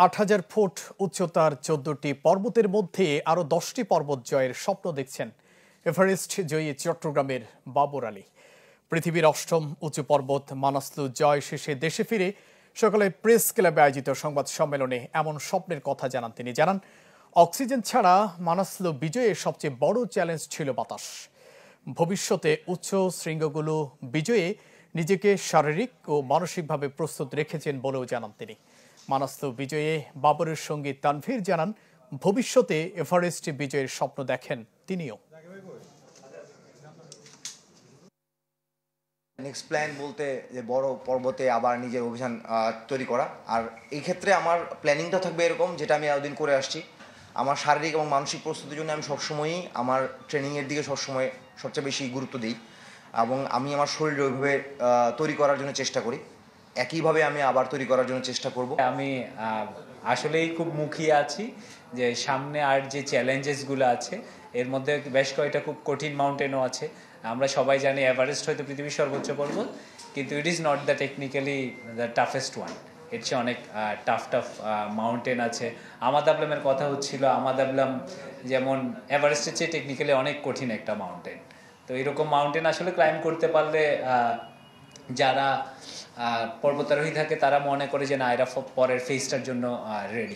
৮,০০০ foot উচ্চতার ১৪টি পর্বতের মধ্যে আরও ১০টি পর্বত জয়ের স্বপ্ন দেখছেন এভারেস্ট জয়ী চট্টগ্রামের বাবর আলী। পৃথিবীর অষ্টম উঁচু পর্বত মানাসলু জয় শেষে দেশে ফিরে সকালে প্রেস ক্লাবে আয়োজিত সংবাদ সম্মেলনে এমন স্বপ্নের কথা জানান তিনি। জানান, অক্সিজেন ছাড়া মানাসলু বিজয়ে সবচেয়ে বড় চ্যালেঞ্জ ছিল বাতাস। ভবিষ্যতে উচ্চ শৃঙ্গগুলো বিজয়ে নিজেকে শারীরিক ও মানসিকভাবে প্রস্তুত রেখেছেন বলেও জানান তিনি। মানাসলু বিজয়ে বাবরের সঙ্গী তানভীর জানান, ভবিষ্যতে এভারেস্ট বিজয়ের স্বপ্ন দেখেন তিনিও। নেক্সট প্ল্যান বলতে যে বড় পর্বতে আবার নিজের অভিযান তৈরি করা। আর এই ক্ষেত্রে আমার প্ল্যানিংটা থাকবে এরকম, যেটা আমি এতদিন করে আসছি। আমার শারীরিক এবং মানসিক প্রস্তুতির জন্য আমি সবসময়ই আমার ট্রেনিংয়ের দিকে সবচেয়ে বেশি গুরুত্ব দিই এবং আমি আমার শরীর ওইভাবে তৈরি করার জন্য চেষ্টা করি। একইভাবে আমি আবার তৈরি করার জন্য চেষ্টা করব। আমি আসলেই খুব মুখিয়ে আছি যে সামনে আর যে চ্যালেঞ্জেসগুলো আছে এর মধ্যে বেশ কয়েকটা খুব কঠিন মাউন্টেনও আছে। আমরা সবাই জানি এভারেস্ট হয়তো পৃথিবীর সর্বোচ্চ পর্বত, কিন্তু it is not the technically the toughest one. এর চেয়ে অনেক টাফ মাউন্টেন আছে। আমাদাবলামের কথা হচ্ছিল, আমাদাবলাম যেমন এভারেস্টের চেয়ে টেকনিক্যালি অনেক কঠিন একটা মাউন্টেন। তো এরকম মাউন্টেন আসলে ক্লাইম্ব করতে পারলে যারা পর্বতারোহী থাকে তারা মনে করে যে না, এরা পরের ফেজটার জন্য রেডি।